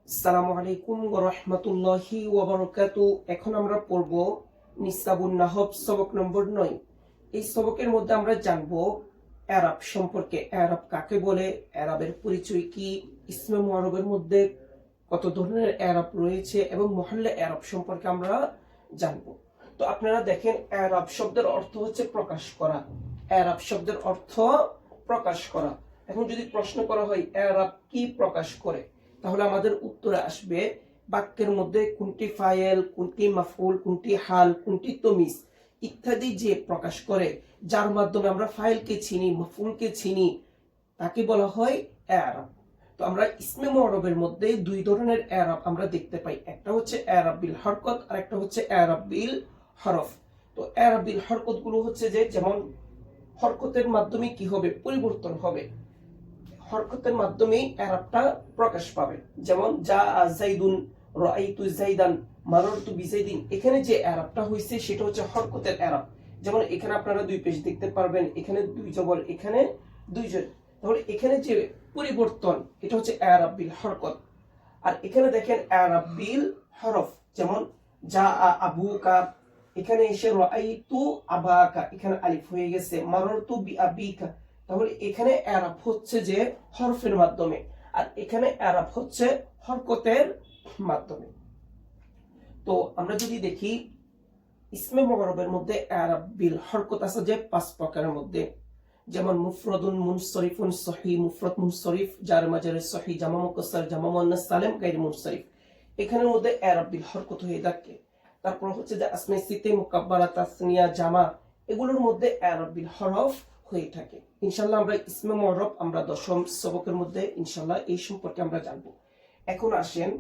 আসসালামু আলাইকুম ওয়া রাহমাতুল্লাহি ওয়া বারাকাতুহু। এখন আমরা পড়ব নিসাবুন নাহব সবক নম্বর 9। এই সবকের মধ্যে আমরা জানব এরাব সম্পর্কে। এরাব কাকে বলে, এরাবের পরিচয় কি, ইসমে মুআরবের মধ্যে কত ধরনের এরাব রয়েছে এবং মহল্লা এরাব সম্পর্কে আমরা জানব। তো আপনারা দেখেন, এরাব শব্দের অর্থ হচ্ছে প্রকাশ করা। এরাব শব্দের অর্থ প্রকাশ করা। এখন যদি প্রশ্ন করা হয় এরাব কি প্রকাশ করে, তাহলে আমাদের উত্তরে আসবে বাক্যের মধ্যে কোনটি ফাইল, কোনটি মাফউল, কোনটি হাল, কোনটি তমিজ ইত্যাদি যে প্রকাশ করে, যার মাধ্যমে আমরা ফাইলকে চিনি, মাফউলকে চিনি, তাকে বলা হয় এরাব। তো আমরা ইসমে মুআরবের মধ্যে দুই ধরনের এরাব আমরা দেখতে পাই। একটা হচ্ছে এরাব বিল হরকত আর একটা হচ্ছে এরাব বিল হরফ। তো এরাব বিল হরকত গুলো হচ্ছে যে, যেমন হরকতের মাধ্যমে কি হবে, পরিবর্তন হবে, হরকতের মাধ্যমে এরাবটা প্রকাশ পাবে। যেমন যা যাইদুন, রাআইতু যাইদান, মাররতু বিযাইদিন। এখানে যে এরাবটা হইছে সেটা হচ্ছে হরকতের এরাব। যেমন এখানে আপনারা দুই পেশ দেখতে পারবেন, এখানে দুই জবর, এখানে দুই জের। তাহলে এখানে যে পরিবর্তন, এটা হচ্ছে এরাব বিল হরকত। আর এখানে দেখেন এরাব বিল হরফ। যেমন যা আবুকা, এখানে এসে রাআইতু আবাকা, এখানে আলিফ হয়ে গেছে। মাররতু বিআবিকা, তাহলে এখানে এরাব হচ্ছে যে হরফের মাধ্যমে, আর এখানে এরাব হচ্ছে হরকতের মাধ্যমে। তো আমরা যদি দেখি ইসমে মুআরবের মধ্যে এরাব বিল হরকত আছে যে 5 প্রকারের মধ্যে। যেমন মুফরাদুন মুনসরিফুন, সহিহ মুফরাদ মুনসরিফ, জার মাজার সহিহ, জামা মুকাসসার, জামা মুয়ান্নাস সালিম, গায়র মুনসরিফ। এখানের মধ্যে এরাব বিল হরকত হয়ে থাকে। তারপর হচ্ছে যে আসমায়ে সিতে, মুকাব্বারা, তাসনিয়া, জামা, এগুলোর মধ্যে এরাব বিল হরফ হয়ে থাকে। ইনশাআল্লাহ আমরা ইসমে মুআরব আমরা 10ম সবকের মধ্যে ইনশাআল্লাহ এই সম্পর্কে আমরা জানব। এখন আসেন,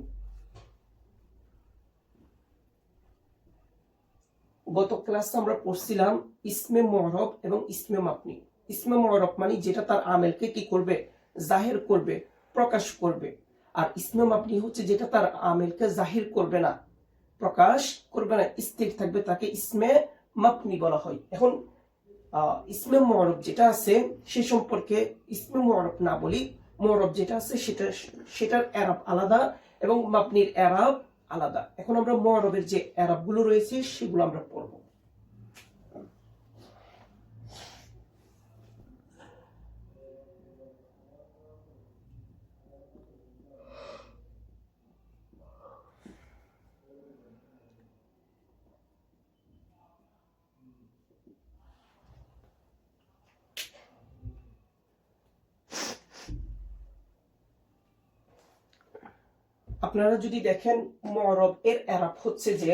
গত ক্লাসে আমরা পড়ছিলাম ইসমে মুআরব এবং ইসমে মাবনি। ইসমে মুআরব মানে যেটা তার আমেলকে কি করবে, জাহির করবে, প্রকাশ করবে। আর ইসমে মাবনি হচ্ছে যেটা তার আমেলকে জাহির করবে না, প্রকাশ করবে না, স্থির থাকবে, তাকে ইসমে মাবনি বলা হয়। এখন ইসমে মুআরব যেটা আছে সে সম্পর্কে ইসমে মুআরব না বলি, মুআরব যেটা আছে সেটার এরাব আলাদা এবং মাবনির এরাব আলাদা। এখন আমরা মুআরবের যে এরাব গুলো রয়েছে সেগুলো আমরা পড়ব। আপনারা যদি দেখেন মুআরব এর এরাব হচ্ছে যে,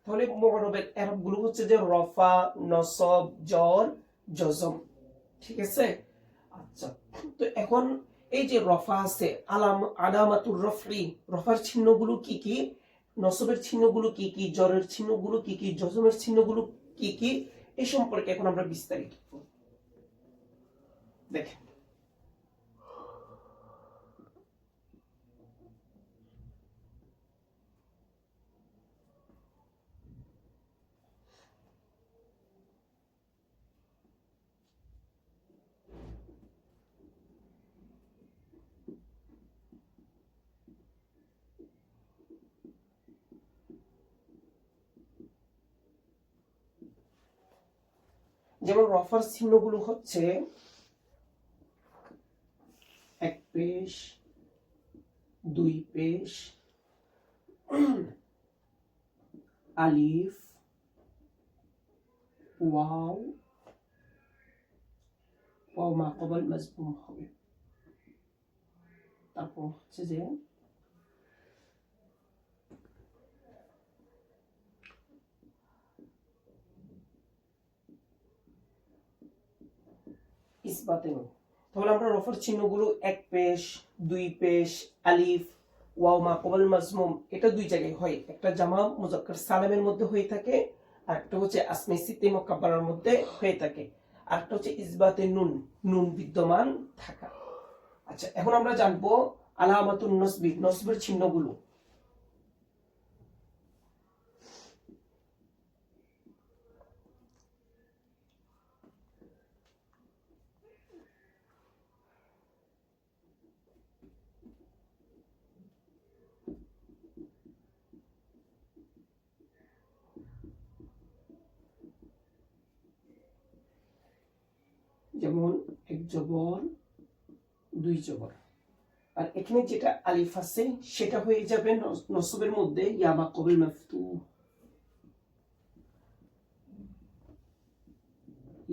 তাহলে মুআরবের এরাব গুলো হচ্ছে যে রফা, নসব, জর, জজম। ঠিক আছে? আচ্ছা, তো এখন এই যে রফা আছে, আলামাতুর রফি, রফার চিহ্নগুলো কি কি, নসবের চিহ্নগুলো কি কি, জরের চিহ্নগুলো কি কি, জজমের চিহ্নগুলো কি কি, এই সম্পর্কে এখন আমরা বিস্তারিত দেখেন। যেমন রফার চিহ্নগুলো হচ্ছে এক পেশ, দুই পেশ, আলিফ, ওয়াও, ওয়াও মা কবল মাজমুম হবে। তারপর হচ্ছে যে ইসবাতে নুন। তাহলে আমরা রফার চিহ্নগুলো এক পেশ, দুই পেশ, আলিফ, ওয়াও মা কবল মাজমুম, এটা দুই জায়গায় হয়। একটা জামা মুজাক্কার সালামের মধ্যে হয়ে থাকে, আর একটা হচ্ছে আসমায়ে সিতে মুকাব্বারার মধ্যে হয়ে থাকে, আর একটা হচ্ছে ইসবাতে নুন, নুন বিদ্যমান থাকা। আচ্ছা, এখন আমরা জানবো আলামাতুন নসবি, নসবের চিহ্নগুলো। যেমন এক জবর দুই জবর। আর এখানে যেটা আলিফ আছে সেটা হয়ে যাবে নসবের মধ্যে ইয়া মা কবল মাফতুহ,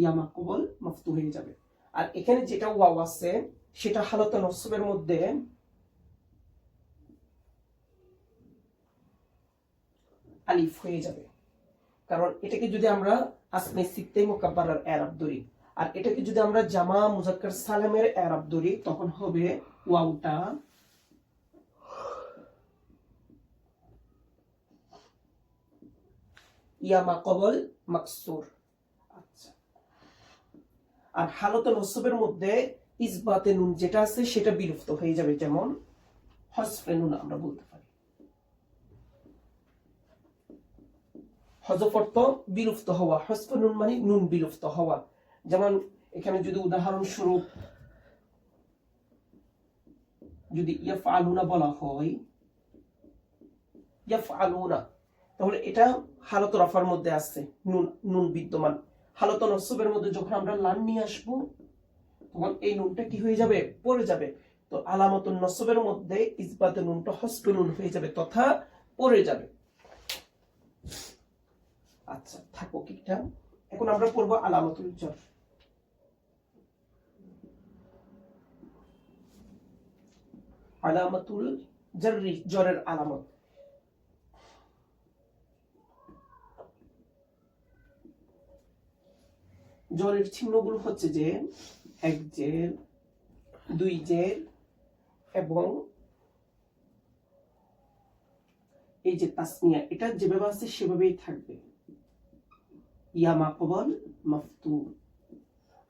ইয়া মা কবল মাফতুহ হয়ে যাবে। আর এখানে যেটা ওয়াও আছে সেটা হালত নসবের মধ্যে আলিফ হয়ে যাবে, কারণ এটাকে যদি আমরা আসমে সিত্তে মুকাব্বারার ইরাব ধরি আর এটাকে যদি আমরা জামা মুজাক্কার সালামের ইরাব ধরি তখন হবে ওয়াওটা ইয়া মা কবল মাকসুর। আচ্ছা, আর হালত নসবের মধ্যে ইসবাতে নুন যেটা আছে সেটা বিলুপ্ত হয়ে যাবে, যেমন হজফে নুন আমরা বলতে পারি। হযফ অর্থ বিলুপ্ত হওয়া, হজফে নুন মানে নুন বিলুপ্ত হওয়া। যেমন এখানে যদি উদাহরণস্বরূপ যদি ইয়াফআলুনা বলা হয়, ইয়াফআলুনা, তাহলে এটা হালত রফার মধ্যে আছে, নুন নুন বিদ্যমান। হালত নসবের মধ্যে যখন আমরা লান নিয়ে আসবো তখন এই নুনটা কি হয়ে যাবে, পড়ে যাবে। তো আলামাতুন নসবের মধ্যে ইসবাতে নুনটা হজফে নুন হয়ে যাবে তথা পড়ে যাবে। আচ্ছা, থাকো কিটা। এখন আমরা পড়বো আলামাতুল জর। আলামাতুল জাররি, জরের আলামত। জরের চিহ্নগুলো হচ্ছে যে এক জের, দুই জের এবং এই যে তাসনিয়া, এটা যেভাবে আছে সেভাবেই থাকবে, ইয়া মা কবল মাফতুহ।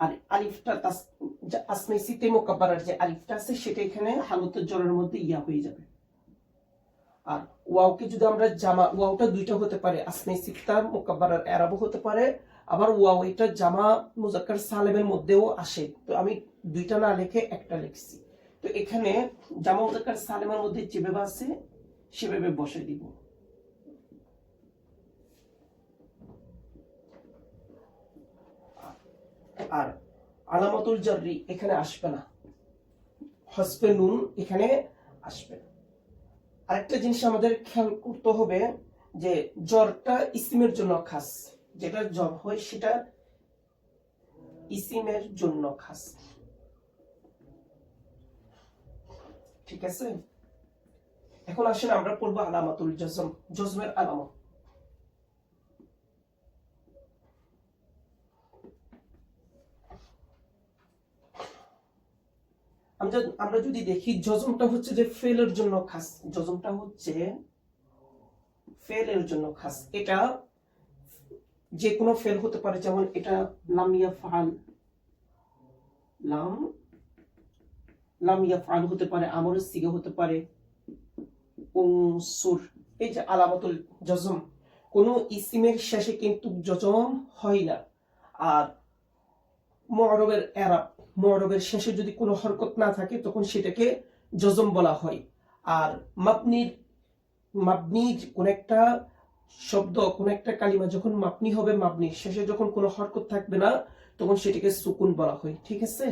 আর আলিফটা আসমে সিতে মুকাব্বারার যে আলিফটা আছে সেটা এখানে হালতের জরের মধ্যে ইয়া হয়ে যাবে। আর ওয়াওকে যদি আমরা জামা, ওয়াওটা দুইটা হতে পারে, আসমে সিত্তা মুকাব্বারার ইরাবও হতে পারে, আবার ওয়াও এটা জামা মুজাক্কার সালেমের মধ্যেও আসে। তো আমি দুইটা না লিখে একটা লিখছি। তো এখানে জামা মুজাক্কার সালেমের মধ্যে যেভাবে আছে সেভাবে বসে দিব। আর আলামাতুল জাররি এখানে আসবে না, হজফে নুন এখানে আসবে না। আরেকটা জিনিস আমাদের খেয়াল করতে হবে যে জরটা ইসিমের জন্য খাস, যেটা জর হয় সেটা ইসিমের জন্য খাস, ঠিক আছে। এখন আসেন আমরা পড়বো আলামাতুল জজম, জজমের আলামত। আমরা যদি দেখি জজমটা হচ্ছে যে ফেলের জন্য খাস, জজমটা হচ্ছে ফেলের জন্য খাস। এটা যে কোনো ফেল হতে পারে, যেমন এটা লাম ইয়াফআল, লাম ইয়াফআল হতে পারে, আমরের সিগা হতে পারে, উনসুর। এই যে আলামাতুল জজম, কোন ইসিমের শেষে কিন্তু জজম হয় না। আর মুআরবের ইরাব, মুআরবের শেষে যদি কোনো হরকত না থাকে তখন সেটাকে জজম বলা হয়। আর মাবনির কোন একটা শব্দ, কোন একটা কালিমা যখন মাবনি হবে, মাবনির শেষে যখন কোনো হরকত থাকবে না তখন সেটাকে সুকুন বলা হয়, ঠিক আছে।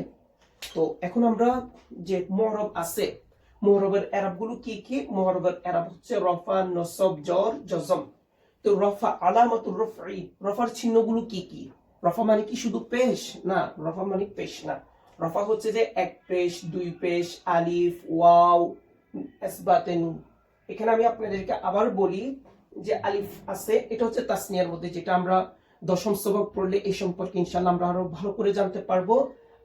তো এখন আমরা যে মুআরব আছে, মুআরবের ইরাব গুলো কি কি? মুআরবের ইরাব হচ্ছে রফা, নসব, জর, জজম। তো রফা, আলামাতুর রফই, রফার চিহ্নগুলো কি কি? রফা মানে কি শুধু পেশ? না, রফা মানে পেশ না। রফা হচ্ছে যে এক পেশ, দুই পেশ, আলিফ, ওয়াও, ইসবাতে নুন। এখানে আমি আপনাদেরকে আবার বলি যে আলিফ আছে, এটা হচ্ছে তাসনিয়ার মধ্যে, যেটা আমরা দশম সবক পড়লে এই সম্পর্কে ইনশাআল্লাহ আমরা আরো ভালো করে জানতে পারবো।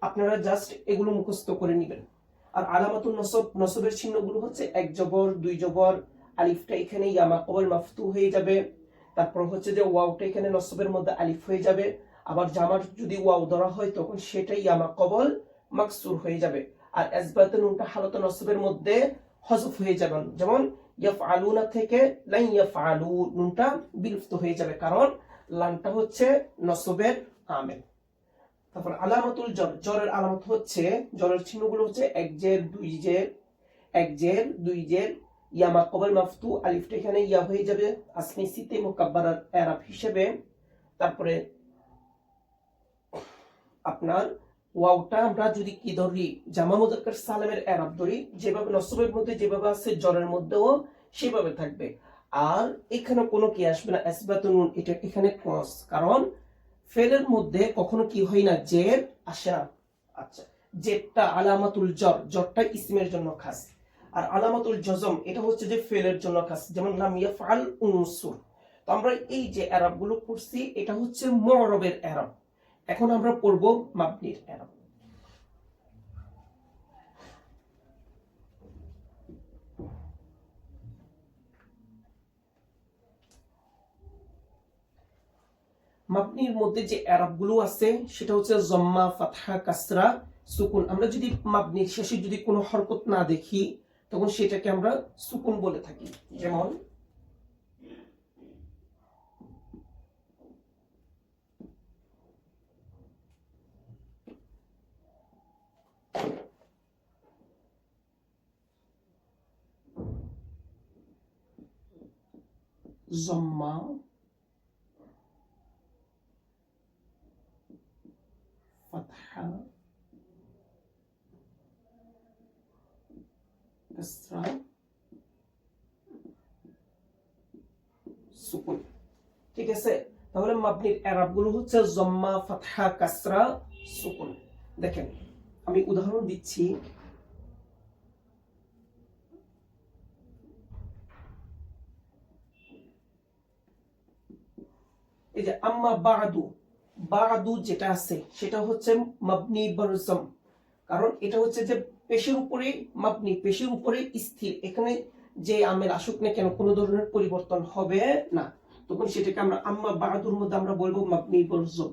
আপনারা জাস্ট এগুলো মুখস্থ করে নেবেন। আর আলামাতুন নসব, নসবের চিহ্নগুলো হচ্ছে এক জবর, দুই জবর, আলিফটা এখানে ইয়া মা কবল মাফতুহ হয়ে যাবে। তারপর হচ্ছে যে ওয়াওটা এখানে নসবের মধ্যে আলিফ হয়ে যাবে। আবার জামার যদি ওয়াও ধরা হয় তখন সেটা ইয়া মা কবল মাকসুর হয়ে যাবে। আর ইসবাতে নুনটা হালত নসবের মধ্যে হযফ হয়ে যাবে, যেমন ইয়াফআলুনা থেকে লান ইয়াফআলু, নুনটা বিলুপ্ত হয়ে যাবে, কারণ লানটা হচ্ছে নসবের আমেল। তারপর আলামাতুল জর, জরের আলামত হচ্ছে, জরের চিহ্নগুলো হচ্ছে এক জের, দুই জের, এক জের, দুই জের, ইয়া মা কবল মাফতুহ, আলিফটা এখানে ইয়া হয়ে যাবে আসমে সিতে মুকাব্বারার ইরাব হিসেবে। তারপরে আপনার ওয়াওটা আমরা যদি কি ধরি, জামা মুযাক্কার সালেমের এরাব ধরি, যেভাবে নসবের মধ্যে যেভাবে আছে জরের মধ্যেও সেভাবে থাকবে। আর এখানে কোনো কি আসবে না, ইসবাতুন নুন, এটা এখানে ক্রস, কারণ ফেলের মধ্যে কখনো কি হয় না, জের আসে না। আচ্ছা, জেরটা আলামাতুল জর, জরটা ইসমের জন্য খাস, আর আলামাতুল জজম এটা হচ্ছে যে ফেলের জন্য খাস, যেমন লাম ইয়াফআল উনসুর। তো আমরা এই যে এরাব গুলো পড়ছি এটা হচ্ছে মু'রাবের এরাব। এখন আমরা পড়ব মাবনির এরাব। মাবনির মধ্যে যে এরাব গুলো আছে সেটা হচ্ছে জম্মা, ফাতহা, কাসরা, সুকুন। আমরা যদি মাবনির শেষে যদি কোনো হরকত না দেখি তখন সেটাকে আমরা সুকুন বলে থাকি। যেমন জম্মা, ফাতহা, কাসরা, সুকুন। ঠিক আছে, তাহলে মাবনির এরাব গুলো হচ্ছে জম্মা, ফাতহা, কাসরা, সুকুন। দেখেন আমি উদাহরণ দিচ্ছি। এই যে আম্মা বাদু, বাদু যেটা আছে সেটা হচ্ছে মাবনি বারজম, কারণ এটা হচ্ছে যে পেশের উপরে মাবনি, পেশের উপরে স্থির, এখানে যে আমেল আসুক না কেন কোনো ধরনের পরিবর্তন হবে না, তখন সেটাকে আমরা আম্মা বাদুর মধ্যে আমরা বলবো মাবনি বারজম,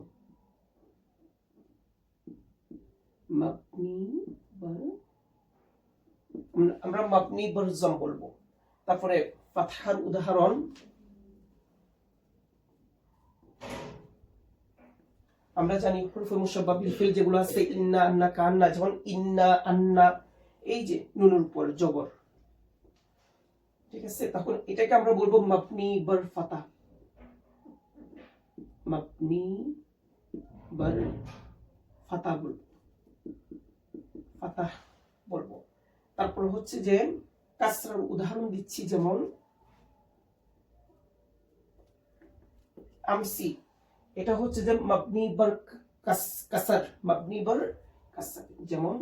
মাবনি আমরা মাবনি বারজম বলবো। তারপরে ফাতহার উদাহরণ, আমরা জানি হুরুফে মুশাব্বাহ বিল ফিল যেগুলো আছে, ইন্না, আন্না, কান্না, যেমন ইন্না, আন্না, এই যে নুনের উপর জবর। ঠিক আছে, তখন এটাকে আমরা বলবো মাবনি বার ফাতা, মাবনি বার ফাতা বলবো, ফাতাহ বলবো। তারপর হচ্ছে যে কাসরার উদাহরণ দিচ্ছি, যেমন আমসি, এটা হচ্ছে যে মাবনি বার কাসার, মাবনি বার কাসার, যেমন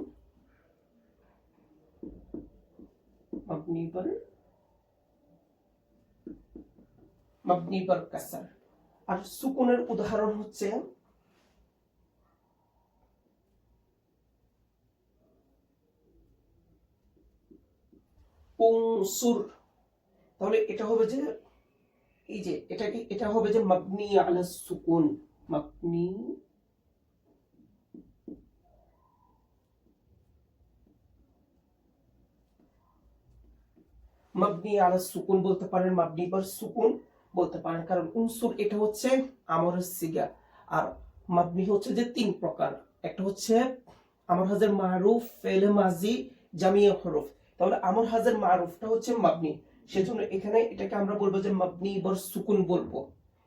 মাবনি বার কাসার। আর সুকুনের উদাহরণ হচ্ছে উনসুর, তাহলে এটা হবে যে এই যে এটা হবে যে মাবনি আলা সুকুন, মাবনি মাবনি আলা সুকুন বলতে পারেন, মাবনি বার সুকুন বলতে পারেন, কারণ উনসুর এটা হচ্ছে আমরের সিগা। আর মাবনি হচ্ছে যে তিন প্রকার, একটা হচ্ছে আমর হাজার মারুফ, ফেলে মাজি, জামিয়া হরফ। তাহলে আমর হাজার মারুফটা হচ্ছে মাবনি, সেজন্য এখানে এটাকে আমরা বলবো যে মাবনি বার সুকুন বলবো,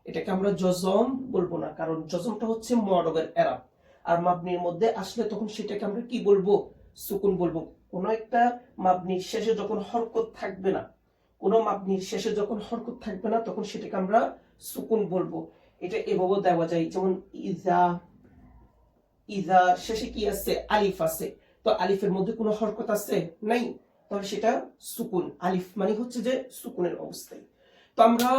এটাকে আমরা জজম বলবো না, কারণ জজমটা হচ্ছে মুআরাবের এরাব। আর মাবনির মধ্যে আসলে তখন সেটাকে আমরা কি বলবো, সুকুন বলবো। কোন একটা মাবনির শেষে যখন হরকত থাকবে না, কোন মাবনির শেষে যখন হরকত থাকবে না তখন সেটাকে আমরা সুকুন বলবো। এটা এভাবে দেওয়া যায়, যেমন ইজা, ইজা শেষে কি আছে, আলিফ আছে, তো আলিফের মধ্যে কোনো হরকত আছে নাই, তাহলে সেটা সুকুন, আলিফ মানে হচ্ছে যে সুকুনের অবস্থায়। তো আমরা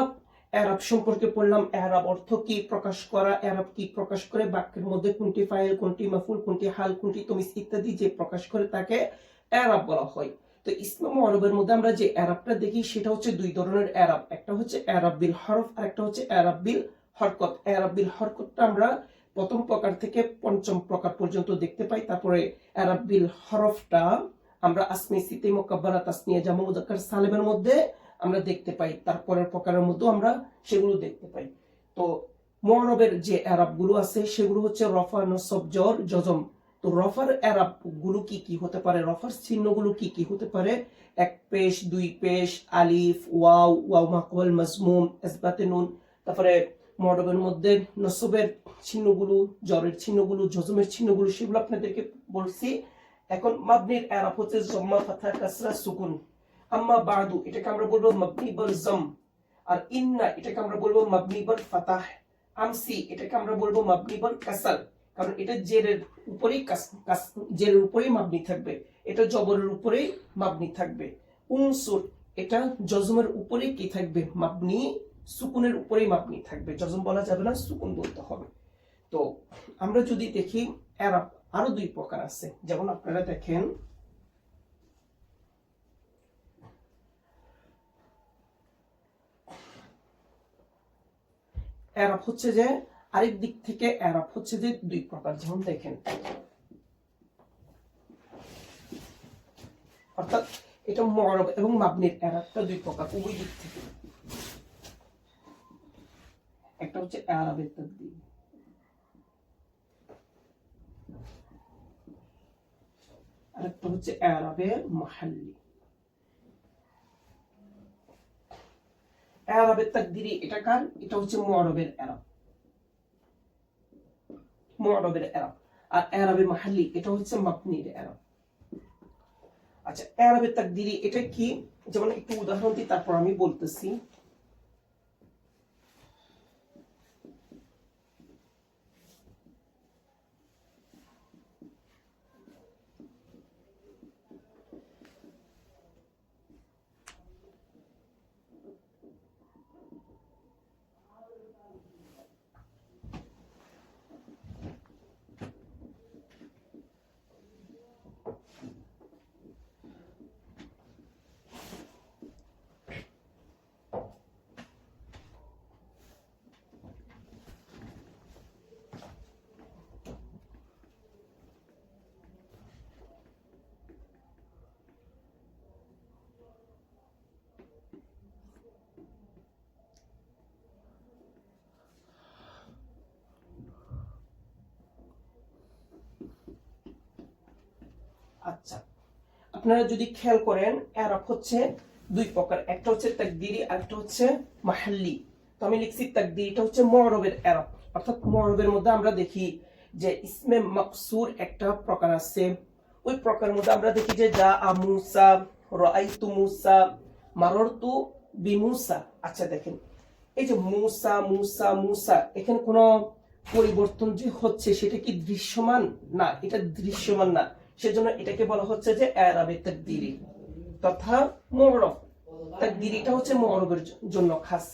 এরাব সম্পর্কে পড়লাম, এরাব অর্থ কি, প্রকাশ করা, এরাব কি প্রকাশ করে, বাক্যের মধ্যে কোনটি ফাইল, কোনটি মাফুল, কোনটি হাল, কোনটি তমিজ ইত্যাদি যে প্রকাশ করে তাকে এরাব বলা হয়। তো ইসলাম আরবের মধ্যে আমরা যে এরাবটা দেখি সেটা হচ্ছে দুই ধরনের এরাব, একটা হচ্ছে এরাব বিল হরফ আর একটা হচ্ছে এরাব বিল হরকত। এরাব বিল হরকতটা আমরা প্রথম প্রকার থেকে পঞ্চম প্রকার পর্যন্ত দেখতে পাই। তারপরে এরাব বিল হরফটা আমরা আসমি, সিতে, মুকাব্বারা, তাসনিয়া, জামা মুযাক্কার সালেমের মধ্যে আমরা দেখতে পাই, তারপরের প্রকারের মধ্যেও আমরা সেগুলো দেখতে পাই। তো মুআরাবের যে এরাব গুলো আছে সেগুলো হচ্ছে রফা, নসব, জর, জজম। তো রফার এরাব গুলো কি কি হতে পারে, রফার চিহ্নগুলো কি কি হতে পারে, এক পেশ, দুই পেশ, আলিফ, ওয়াও, ওয়াও মাকবুল, মাজমুম, ইসবাতে নুন, তারপরে মুআরবের মধ্যে নসবের চিহ্নগুলো, জরের চিহ্নগুলো, জজমের চিহ্নগুলো সেগুলো আপনাদেরকে বলছি। এখন মাবনির ইরাব হচ্ছে জম্মা, ফাতহা, কাসরা, সুকুন। আম্মা বাদু এটাকে আমরা বলবো মাবনি বার জম। আর ইন্না এটাকে আমরা বলবো মাবনি বার ফাতাহ। আমসি এটাকে আমরা বলবো মাবনি বার কাসার, কারণ এটা জেরের উপরেই জেরের উপরেই মাবনি থাকবে, এটা জবরের উপরেই মাবনি থাকবে। উনসুর এটা জজমের উপরেই কি থাকবে, মাবনি, সুকুনের উপরেই মাবনি থাকবে, জজম বলা যাবে না, সুকুন বলতে হবে। তো আমরা যদি দেখি ইরাব আরো দুই প্রকার আছে, যেমন আপনারা দেখেন ইরাব হচ্ছে যে আরেক দিক থেকে ইরাব হচ্ছে যে দুই প্রকার, যেমন দেখেন, অর্থাৎ এটা মুআরব এবং মাবনির ইরাবটা দুই প্রকার, উভয় দিক থেকে। একটা হচ্ছে ইরাবের তাকদীর, আরেকটা হচ্ছে ইরাবের মাহাল্লি। ইরাবের তাকদীরি এটা কার, এটা হচ্ছে মুআরবের ইরাব, মুআরবের ইরাব। আর ইরাবের মাহাল্লি এটা হচ্ছে মাবনির ইরাব। আচ্ছা, ইরাবের তাকদীরি এটা কি, যেমন একটু উদাহরণ দিই, তারপর আমি বলতেছি। আচ্ছা, আপনারা যদি খেয়াল করেন ইরাব হচ্ছে দুই প্রকার, একটা হচ্ছে তাকদীরি আর একটা হচ্ছে মাহাল্লি। তো আমি লিখছি তাকদীরিটা হচ্ছে মুআরবের ইরাব, অর্থাৎ মুআরবের মধ্যে আমরা দেখি যে ইসমে মাকসুর একটা প্রকার আছে, ওই প্রকারের মধ্যে আমরা দেখি যে জা মুসা, রাআইতু মুসা, মাররতু বিমুসা। আচ্ছা দেখেন, এই যে মুসা মুসা মুসা, এখানে কোনো পরিবর্তন যে হচ্ছে সেটা কি দৃশ্যমান? না, এটা দৃশ্যমান না, সেজন্য এটাকে বলা হচ্ছে যে ইরাবে তাকদীরি তথা মুআরব। তাকদীরিটা হচ্ছে মুআরবের জন্য খাস।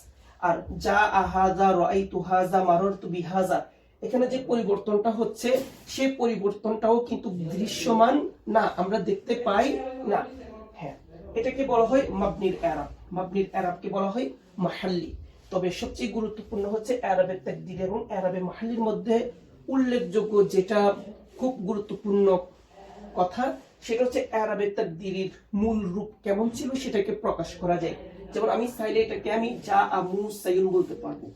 আর জা আহাজা, রাআইতু হাজা, মাররতু বিহাজা, এখানে যে পরিবর্তনটা হচ্ছে সেই পরিবর্তনটাও কিন্তু দৃশ্যমান না, আমরা দেখতে পাই না। হ্যাঁ, এটাকে বলা হয় মাবনির ইরাব, মাবনির ইরাবকে বলা হয় মাহাল্লি। তবে সবচেয়ে গুরুত্বপূর্ণ হচ্ছে ইরাবের তাকদীর এবং ইরাবের মাহাল্লির মধ্যে উল্লেখযোগ্য যেটা খুব গুরুত্বপূর্ণ কথা, সেটা হচ্ছে ইরাবের তাকদীরের মূল রূপ কেমন ছিল সেটাকে প্রকাশ করা যায়। যেমন আমি চাইলে এটাকে আমি জা মুসাইয়ুন বলতে পারবো,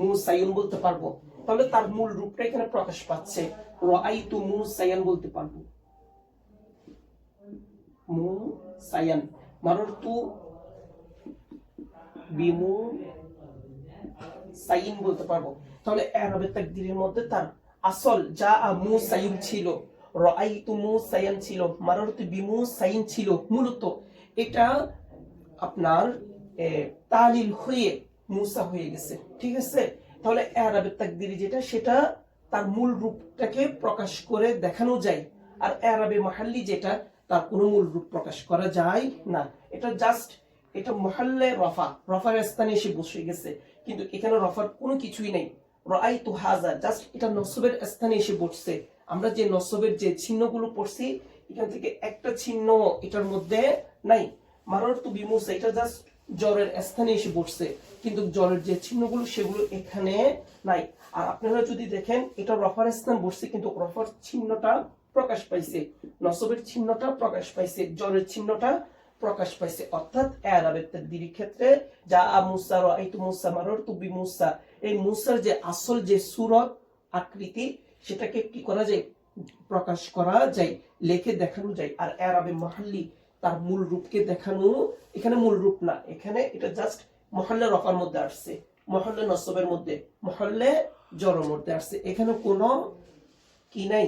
মুসাইয়ুন বলতে পারবো, তাহলে তার মূল রূপটা এখানে প্রকাশ পাচ্ছে। রাআইতু মুসাইয়ান বলতে পারবো, মুসাইয়ান। মাররতু বিমু সাইন বলতে পারবো। তাহলে ইরাবের তাকদীরের মধ্যে তার আসল জা মুসাইয়ুন ছিল, রাআইতু মুসাইয়ান ছিল, মাররতু বিমু সাইন ছিল, মূলত এটা আপনার তালিল হয়ে মুসা হয়ে গেছে, ঠিক আছে। তাহলে ইরাবের তাকদীরি যেটা, সেটা তার মূল রূপটাকে প্রকাশ করে দেখানো যায়। আর ইরাবে মাহাল্লি যেটা, তার কোনো মূল রূপ প্রকাশ করা যায় না, এটা জাস্ট এটা মহল্লে রফা, রফার স্থানে এসে বসে গেছে, কিন্তু এখানে রফার কোনো কিছুই নেই। রাআইতু হাজা, জাস্ট এটা নসবের স্থানে এসে বসছে। আমরা যে নসবের যে চিহ্নগুলো পড়ছি, এখান থেকে একটা চিহ্ন এটার মধ্যে নাই। মাররতু বিমুসা, এটা জাস্ট জ্বরের স্থানে এসে বসছে, কিন্তু জ্বরের যে চিহ্নগুলো সেগুলো এখানে নাই। আর আপনারা যদি দেখেন, এটা রফার স্থান বসছে, কিন্তু রফার চিহ্নটা প্রকাশ পাইছে, নসবের চিহ্নটা প্রকাশ পাইছে, জ্বরের চিহ্নটা প্রকাশ পাইছে। অর্থাৎ ইরাবের তাকদীরের ক্ষেত্রে জা মুসা, রাআইতু মুসা, মাররতু বিমুসা, এই মুসার যে আসল যে সূরত আকৃতি, সেটাকে কি করা যায়, প্রকাশ করা যায়, লিখে দেখানো যায়। আর ইরাবে মাহাল্লি তার মূল রূপকে দেখানো, এখানে মূল রূপ না, এখানে এটা জাস্ট মহল্লে রফার মধ্যে আসছে, মহল্লে নসবের মধ্যে, মহল্লে জরের মধ্যে আসছে। এখানে কোনো কি নাই,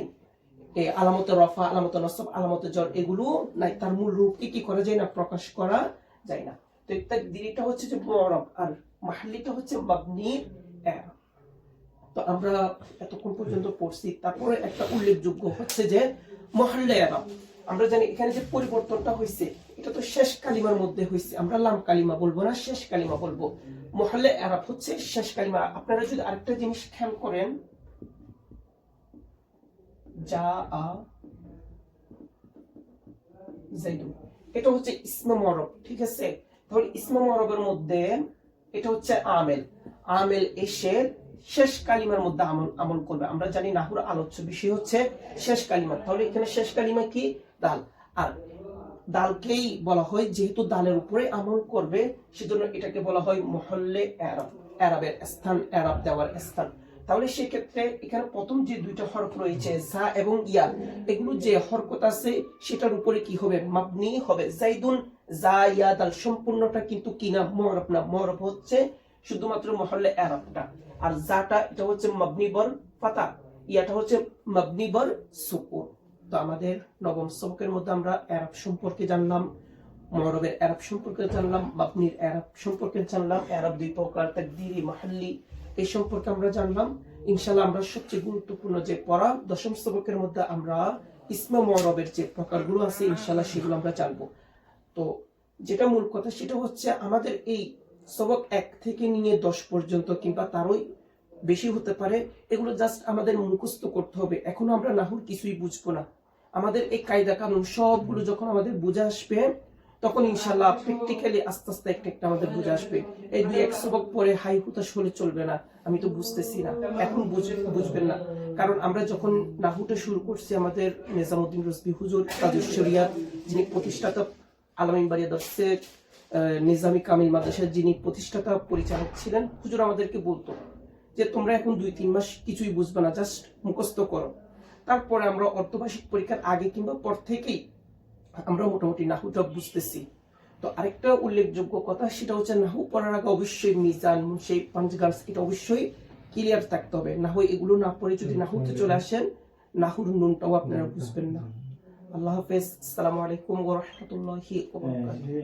এই আলামতে রফা, আলামতে নসব, আলামতে জর এগুলো নাই। তার মূল রূপকে কি করা যায় না, প্রকাশ করা যায় না। তো তাকদীরিটা হচ্ছে যে মুআরাব, আর মাহল্লিটা হচ্ছে মাবনির ইরাব। তো আমরা এতক্ষণ পর্যন্ত পড়ছি। তারপরে একটা উল্লেখযোগ্য হচ্ছে যে মহল্লে ইরাব। আমরা জানি এখানে যে পরিবর্তনটা হয়েছে এটা তো শেষ কালিমার মধ্যে হয়েছে। আমরা লাম কালিমা বলবো না, শেষ কালিমা বলবো। মহল্লে ইরাব হচ্ছে শেষ কালিমা। আপনারা যদি আরেকটা জিনিস খেয়াল করেন, যা আ জাইদুন, এটা হচ্ছে ইসমে মুআরব, ঠিক আছে? তাহলে ইসমে মুআরবের মধ্যে এটা হচ্ছে আমেল। আমেল এসে শেষ কালিমার মধ্যে আমল করবে। আমরা জানি নাহুর আলোচ্য বিষয় হচ্ছে শেষ কালিমা। তাহলে এখানে শেষ কালিমা কি, দাল। আর দালকেই বলা হয়, যেহেতু দালের উপরে আমল করবে সেজন্য এটাকে বলা হয় মহল্লে ইরাব, ইরাবের স্থান, ইরাব দেওয়ার স্থান। তাহলে সেক্ষেত্রে এখানে প্রথম যে দুইটা হরফ রয়েছে জা এবং ইয়া, এগুলো যে হরকত আছে সেটার উপরে কি হবে, মাবনি হবে। জাইদুন, জা ইয়া দাল সম্পূর্ণটা কিন্তু কি না, মুআরব না। মুআরব হচ্ছে শুধুমাত্র মহল্লে ইরাবটা। আর জাটা এটা হচ্ছে মাবনি বর ফাতা, ইয়াটা হচ্ছে মাবনি বর সুকুন। তো আমাদের নবম সবকের মধ্যে আমরা ইরাব সম্পর্কে জানলাম, মুআরবের ইরাব সম্পর্কে জানলাম, মাবনির ইরাব সম্পর্কে জানলাম, ইরাব দুই প্রকার, তাকদীরি, মাহল্লি, এই সম্পর্কে আমরা জানলাম। ইনশাআল্লাহ আমরা সবচেয়ে গুরুত্বপূর্ণ যে পড়া দশম সবকের মধ্যে আমরা ইসমে মুআরবের যে প্রকারগুলো আছে ইনশাআল্লাহ সেগুলো আমরা জানবো। তো যেটা মূল কথা সেটা হচ্ছে আমাদের এই সবক 1 থেকে নিয়ে 10 পর্যন্ত কিংবা তারই বেশি হতে পারে, এগুলো জাস্ট আমাদের মুখস্থ করতে হবে। এখন আমরা নাহুর কিছুই বুঝবো না। আমাদের এই কায়দা কানুন সবগুলো যখন আমাদের বুঝে আসবে তখন ইনশাআল্লাহ প্র্যাকটিক্যালি আস্তে আস্তে একটা একটা আমাদের বুঝে আসবে। এই দুই এক সবক পরে হাই হুতাশ হলে চলবে না, আমি তো বুঝতেছি না, এখন বুঝবেন না। কারণ আমরা যখন নাহুটা শুরু করছি, আমাদের নিজামউদ্দিন রজভী হুজুর তাজুস শরিয়াত, যিনি প্রতিষ্ঠাতা আলামিন বাড়িয়া দর্শে নিজামী কামিল মাদ্রাসার যিনি প্রতিষ্ঠাতা পরিচালক ছিলেন, হুজুর আমাদেরকে বলতো যে তোমরা এখন 2-3 মাস কিছুই বুঝবে না, জাস্ট মুখস্থ করো। তারপরে আমরা অর্ধবার্ষিক পরীক্ষার আগে কিংবা পর থেকেই আমরা মোটামুটি নাহুটা বুঝতেছি। তো আরেকটা উল্লেখযোগ্য কথা সেটা হচ্ছে নাহু পড়ার আগে অবশ্যই মিজান, মুনশি, পাঞ্চগার্স এটা অবশ্যই ক্লিয়ার থাকতে হবে। না হয় এগুলো না পড়ে যদি নাহুতে চলে আসেন, নাহুর নুনটাও আপনারা বুঝবেন না। আল্লাহ হাফেজ। আসসালামু আলাইকুম ওয়া রাহমাতুল্লাহি ওয়া বারাকাতুহু।